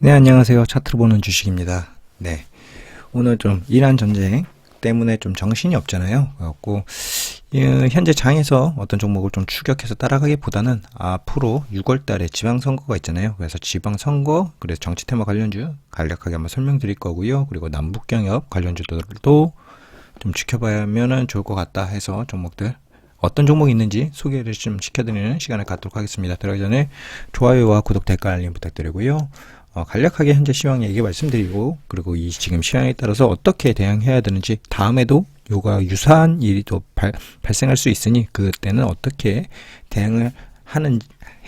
네, 안녕하세요. 차트를 보는 주식입니다. 네, 오늘 좀 이란 전쟁 때문에 좀 정신이 없잖아요. 그래갖고 현재 장에서 어떤 종목을 좀 추격해서 따라가기보다는 앞으로 6월 달에 지방선거가 있잖아요. 그래서 지방선거, 그래서 정치 테마 관련주 간략하게 한번 설명드릴 거고요. 그리고 남북경협 관련주들도 좀 지켜봐야면 좋을 것 같다 해서 종목들 어떤 종목이 있는지 소개를 좀 시켜드리는 시간을 갖도록 하겠습니다. 들어가기 전에 좋아요와 구독, 댓글, 알림 부탁드리고요. 간략하게 현재 시황 얘기 말씀드리고, 그리고 이 지금 시황에 따라서 어떻게 대응해야 되는지, 다음에도 요가 유사한 일이 또 발생할 수 있으니 그때는 어떻게 대응을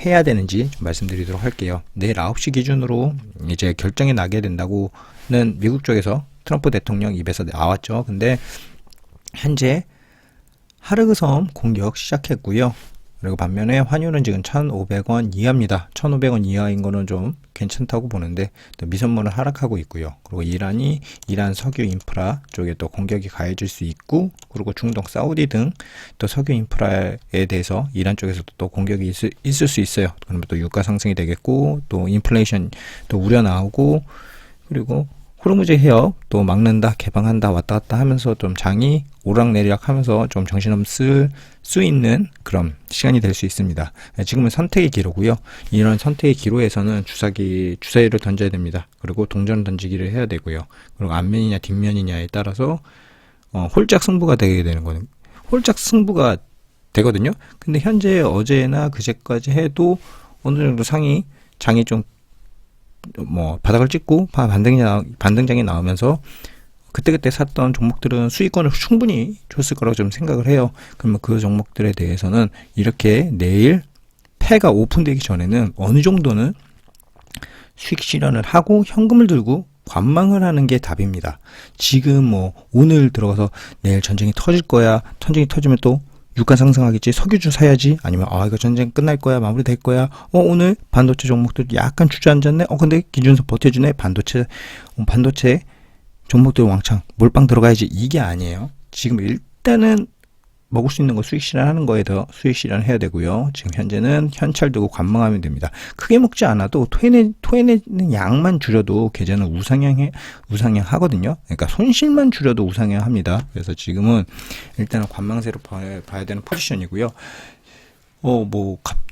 해야 되는지 좀 말씀드리도록 할게요. 내일 9시 기준으로 이제 결정이 나게 된다고는 미국 쪽에서 트럼프 대통령 입에서 나왔죠. 근데 현재 하르그섬 공격 시작했고요. 그리고 반면에 환율은 지금 1,500원 이하입니다. 1,500원 이하인 거는 좀 괜찮다고 보는데, 또 미선물은 하락하고 있고요. 그리고 이란 석유 인프라 쪽에 또 공격이 가해질 수 있고, 그리고 중동 사우디 등 또 석유 인프라에 대해서 이란 쪽에서도 또 공격이 있을 수 있어요. 그러면 또 유가 상승이 되겠고, 또 인플레이션 또 우려 나오고, 그리고 호르무즈 해협 또 막는다, 개방한다, 왔다 갔다 하면서 좀 장이 오락내리락 하면서 좀 정신없을 수 있는 그런 시간이 될 수 있습니다. 지금은 선택의 기로고요. 이런 선택의 기로에서는 주사위를 던져야 됩니다. 그리고 동전 던지기를 해야 되고요. 그리고 앞면이냐 뒷면이냐에 따라서 홀짝 승부가 되게 되는 거는 홀짝 승부가 되거든요. 근데 현재 어제나 그제까지 해도 어느 정도 장이 좀 바닥을 찍고 반등장이 나오면서 그때그때 샀던 종목들은 수익권을 충분히 줬을 거라고 좀 생각을 해요. 그러면 그 종목들에 대해서는 이렇게 내일 패가 오픈되기 전에는 어느 정도는 수익 실현을 하고 현금을 들고 관망을 하는 게 답입니다. 지금 오늘 들어가서 내일 전쟁이 터질 거야, 전쟁이 터지면 또 유가 상승하겠지, 석유주 사야지, 아니면 이거 전쟁 끝날 거야, 마무리될 거야, 오늘 반도체 종목들 약간 주저앉았네, 근데 기준선 버텨주네, 반도체 종목들 왕창 몰빵 들어가야지, 이게 아니에요. 지금 일단은 먹을 수 있는 거 수익 실현하는 거에 더 수익 실현을 해야 되고요. 지금 현재는 현찰 두고 관망하면 됩니다. 크게 먹지 않아도 토해내는 양만 줄여도 계좌는 우상향 하거든요. 그러니까 손실만 줄여도 우상향 합니다. 그래서 지금은 일단은 관망세로 봐야 되는 포지션이고요.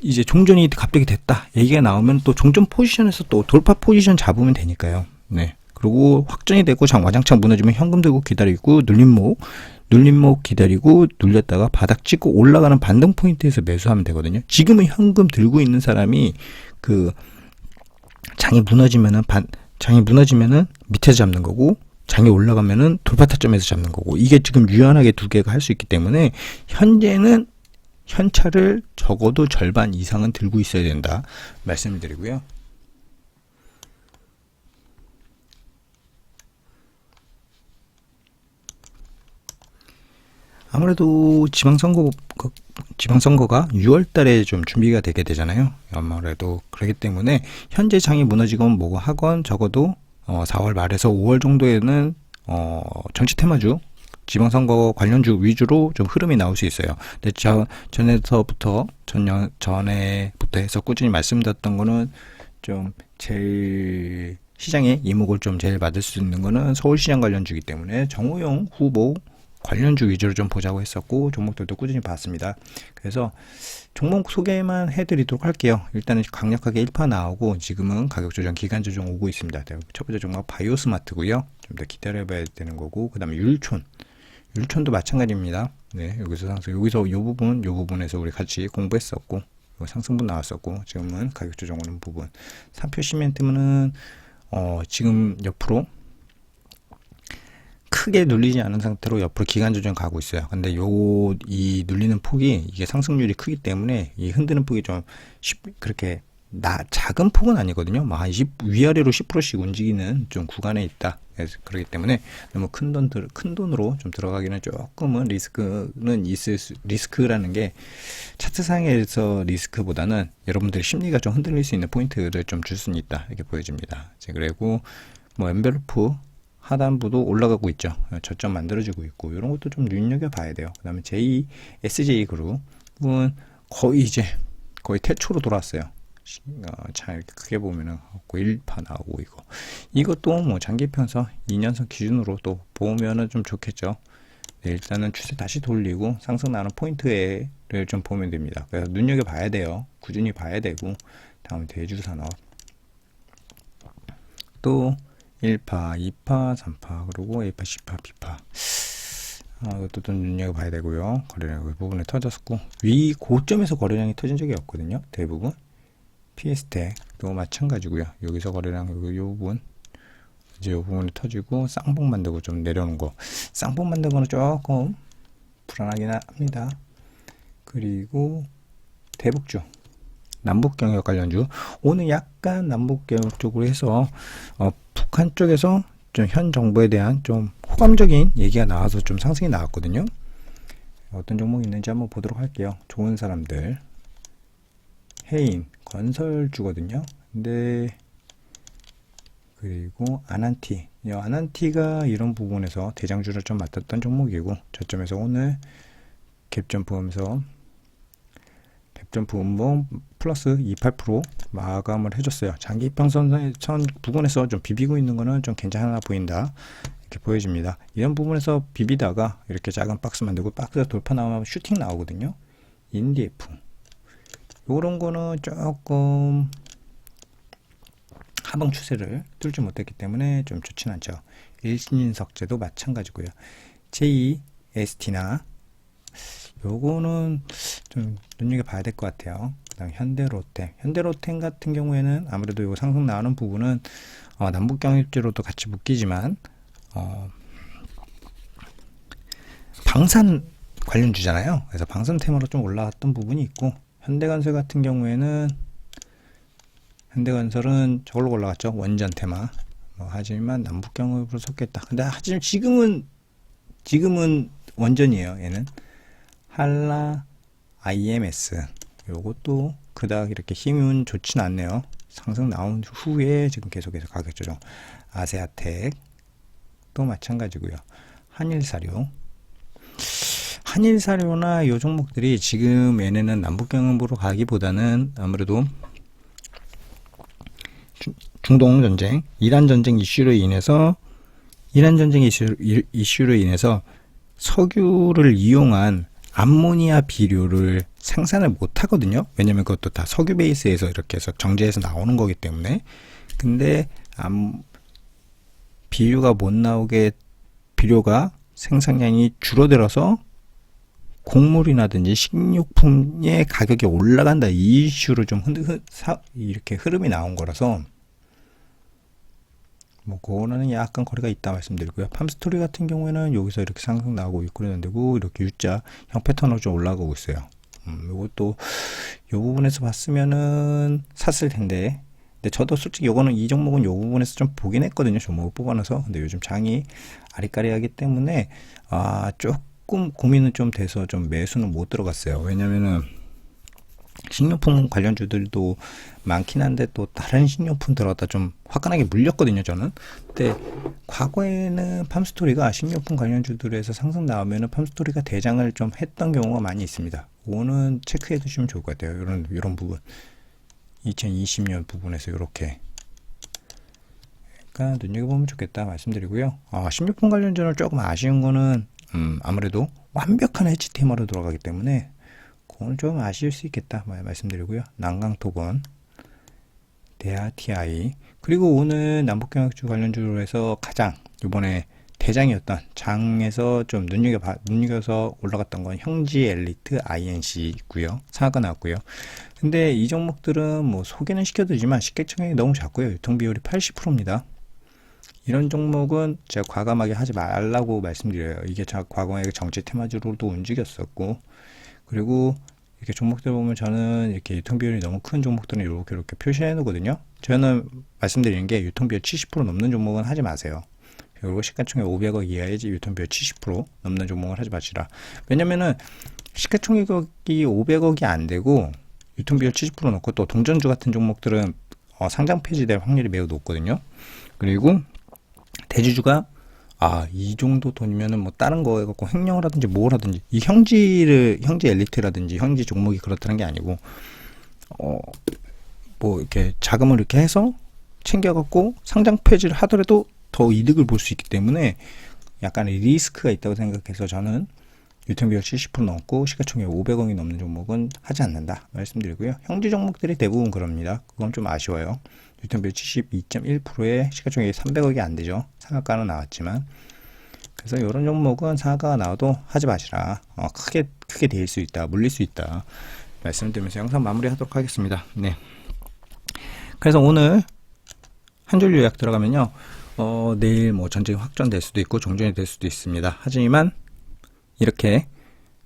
이제 종전이 갑자기 됐다 얘기가 나오면 또 종전 포지션에서 또 돌파 포지션 잡으면 되니까요. 네. 그리고 확정이 되고 와장창 무너지면 현금 들고 기다리고, 눌림목 기다리고, 눌렸다가 바닥 찍고 올라가는 반등 포인트에서 매수하면 되거든요. 지금은 현금 들고 있는 사람이 장이 무너지면은 밑에서 잡는 거고, 장이 올라가면은 돌파 타점에서 잡는 거고, 이게 지금 유연하게 두 개가 할 수 있기 때문에 현재는 현찰을 적어도 절반 이상은 들고 있어야 된다 말씀을 드리고요. 아무래도 지방선거가 6월 달에 좀 준비가 되게 되잖아요. 아무래도 그렇기 때문에 현재 장이 무너지건 뭐고 하건 적어도 4월 말에서 5월 정도에는 정치 테마주, 지방선거 관련주 위주로 좀 흐름이 나올 수 있어요. 근데 전에부터 해서 꾸준히 말씀드렸던 거는 좀 제일 시장에 이목을 좀 제일 받을 수 있는 거는 서울시장 관련주이기 때문에 정호영 후보 관련주 위주로 좀 보자고 했었고, 종목들도 꾸준히 봤습니다. 그래서 종목 소개만 해드리도록 할게요. 일단은 강력하게 1파 나오고, 지금은 가격 조정, 기간 조정 오고 있습니다. 첫 번째 종목 바이오스마트고요. 좀 더 기다려봐야 되는 거고, 그 다음에 율촌도 마찬가지입니다. 네, 여기서 이 부분에서 우리 같이 공부했었고, 상승분 나왔었고, 지금은 가격 조정 오는 부분. 삼표 시멘트는 지금 옆으로 크게 눌리지 않은 상태로 옆으로 기간 조정 가고 있어요. 근데 이 눌리는 폭이, 이게 상승률이 크기 때문에 이 흔드는 폭이 좀 그렇게 작은 폭은 아니거든요. 위아래로 10%씩 움직이는 좀 구간에 있다. 그래서 그렇기 때문에 너무 큰 돈으로 좀 들어가기는 조금은 리스크라는 게 차트상에서 리스크보다는 여러분들의 심리가 좀 흔들릴 수 있는 포인트를 좀 줄 수는 있다, 이렇게 보여집니다. 그리고 엔벨로프 하단부도 올라가고 있죠. 저점 만들어지고 있고, 이런 것도 좀 눈여겨봐야 돼요. 그 다음에 SJ 그룹은 거의 태초로 돌아왔어요. 자, 이렇게 크게 보면은 1파 나오고 이것도 뭐 장기평선 2년선 기준으로 또 보면은 좀 좋겠죠. 네, 일단은 추세 다시 돌리고 상승 나는 포인트를 좀 보면 됩니다. 그래서 눈여겨봐야 돼요. 꾸준히 봐야 되고. 다음 대주산업 또 1파, 2파, 3파, 그리고 A파, C파, B파. 이것도 좀 눈여겨봐야 되고요. 거래량 이 부분에 터졌고, 위 고점에서 거래량이 터진 적이 없거든요. 대부분. PS텍도 마찬가지고요. 여기서 거래량 이 부분, 이제 이 부분이 터지고, 쌍봉 만들고 좀 내려오는 거. 쌍봉 만든 거는 조금 불안하긴 합니다. 그리고 대북주. 남북경협 관련주 오늘 약간 남북경협 쪽으로 해서 북한 쪽에서 좀 현 정부에 대한 좀 호감적인 얘기가 나와서 좀 상승이 나왔거든요. 어떤 종목이 있는지 한번 보도록 할게요. 좋은 사람들 해인 건설주거든요. 근데 그리고 아난티가 이런 부분에서 대장주를 좀 맡았던 종목이고 저점에서 오늘 갭점 보면서 갭점프 음봉 플러스 28% 마감을 해줬어요. 장기 평선 부분에서 좀 비비고 있는 거는 좀 괜찮아 보인다. 이렇게 보여집니다. 이런 부분에서 비비다가 이렇게 작은 박스 만들고 박스 돌파 나오면 슈팅 나오거든요. 인디F 요런 거는 조금 하방 추세를 뚫지 못했기 때문에 좀 좋진 않죠. 일신인석재도 마찬가지고요. JST나 요거는 좀 눈여겨봐야 될 것 같아요. 그 다음 현대로템 같은 경우에는 아무래도 요 상승 나오는 부분은 남북경협제로도 같이 묶이지만 방산 관련주잖아요. 그래서 방산템으로 좀 올라왔던 부분이 있고 현대건설 같은 경우에는 현대건설은 저걸로 올라갔죠. 원전 테마. 하지만 남북경협으로 섞였다. 근데 하지만 지금은 원전이에요. 얘는 한라 IMS 요것도 그닥 이렇게 힘은 좋진 않네요. 상승 나온 후에 지금 계속해서 가격 조정. 아세아텍 또 마찬가지고요. 한일사료나 요 종목들이 지금 얘네는 남북경협으로 가기보다는 아무래도 중동 전쟁, 이란 전쟁 이슈로 인해서 석유를 이용한 암모니아 비료를 생산을 못 하거든요. 왜냐면 그것도 다 석유 베이스에서 이렇게 해서 정제해서 나오는 거기 때문에. 근데 비료가 못 나오게 비료가 생산량이 줄어들어서 곡물이라든지 식료품의 가격이 올라간다 이 이슈로 좀 이렇게 흐름이 나온 거라서 그거는 약간 거리가 있다 말씀드리고요. 팜스토리 같은 경우에는 여기서 이렇게 상승 나오고 있고 그러는데 이렇게 U자 형 패턴으로 좀 올라가고 있어요. 요것도 요 부분에서 봤으면은 샀을 텐데 근데 저도 솔직히 이 종목은 요 부분에서 좀 보긴 했거든요. 종목을 뽑아놔서. 근데 요즘 장이 아리까리하기 때문에 조금 고민은 좀 돼서 좀 매수는 못 들어갔어요. 왜냐면은 식료품 관련주들도 많긴 한데 또 다른 식료품 들어갔다 좀 화끈하게 물렸거든요. 저는. 근데 과거에는 팜스토리가 식료품 관련주들에서 상승 나오면은 팜스토리가 대장을 좀 했던 경우가 많이 있습니다. 그거는 체크해 두시면 좋을 것 같아요. 이런 부분 2020년 부분에서 이렇게 그러니까 눈여겨보면 좋겠다 말씀드리고요. 식료품 관련주는 조금 아쉬운 거는 아무래도 완벽한 해치 테마로 돌아가기 때문에 그건 좀 아쉬울 수 있겠다 말씀드리고요. 난강토건, 대하TI 그리고 오늘 남북경협주 관련주로 해서 가장 이번에 대장이었던 장에서 좀 눈여겨서 올라갔던 건 형지엘리트 INC고요. 상한가 나왔고요. 근데 이 종목들은 소개는 시켜드리지만 시가총액이 너무 작고요. 유통비율이 80%입니다. 이런 종목은 제가 과감하게 하지 말라고 말씀드려요. 이게 과거에 정치 테마주로도 움직였었고 그리고 이렇게 종목들 보면 저는 이렇게 유통비율이 너무 큰 종목들은 이렇게 표시해 놓거든요. 저는 말씀드리는 게 유통비율 70% 넘는 종목은 하지 마세요. 그리고 시가총액 500억 이하의 유통비율 70% 넘는 종목을 하지 마시라. 왜냐면은 시가총액이 500억이 안 되고 유통비율 70% 넣고 또 동전주 같은 종목들은 상장 폐지될 확률이 매우 높거든요. 그리고 대주주가 이 정도 돈이면은 다른 거 해갖고 횡령을 하든지 뭘 하든지 이 형지 엘리트라든지 형지 종목이 그렇다는 게 아니고 뭐 이렇게 자금을 이렇게 해서 챙겨갖고 상장 폐지를 하더라도 더 이득을 볼 수 있기 때문에 약간의 리스크가 있다고 생각해서 저는 유통비율 70% 넘고 시가총액 500억이 넘는 종목은 하지 않는다 말씀드리고요. 형제 종목들이 대부분 그럽니다. 그건 좀 아쉬워요. 유통비율 72.1%에 시가총액이 300억이 안 되죠. 상한가는 나왔지만. 그래서 이런 종목은 상한가가 나와도 하지 마시라. 크게 데일 수 있다. 물릴 수 있다. 말씀드리면서 영상 마무리하도록 하겠습니다. 네. 그래서 오늘 한 줄 요약 들어가면요. 내일 뭐 전쟁이 확전될 수도 있고 종전이 될 수도 있습니다. 하지만 이렇게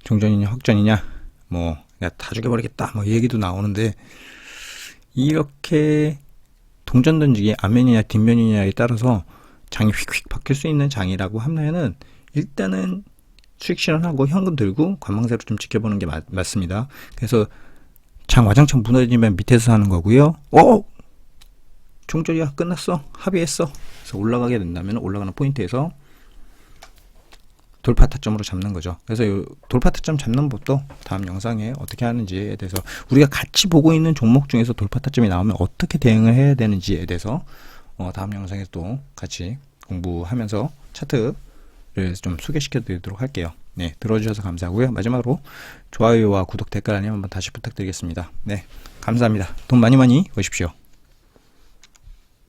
종전이냐 확전이냐 뭐 내가 다 죽여버리겠다 뭐 이 얘기도 나오는데 이렇게 동전 던지기 앞면이냐 뒷면이냐에 따라서 장이 휙휙 바뀔 수 있는 장이라고 하면은 일단은 수익 실현하고 현금 들고 관망세로 좀 지켜보는 게 맞습니다. 그래서 장 와장창 무너지면 밑에서 사는 거고요. 종전이야 끝났어 합의했어. 그래서 올라가게 된다면 올라가는 포인트에서 돌파 타점으로 잡는 거죠. 그래서 이 돌파 타점 잡는 법도 다음 영상에 어떻게 하는지에 대해서 우리가 같이 보고 있는 종목 중에서 돌파 타점이 나오면 어떻게 대응을 해야 되는지에 대해서 다음 영상에 또 같이 공부하면서 차트를 좀 소개시켜 드리도록 할게요. 네, 들어주셔서 감사하고요. 마지막으로 좋아요와 구독, 댓글 알림 한번 다시 부탁드리겠습니다. 네, 감사합니다. 돈 많이 버십시오.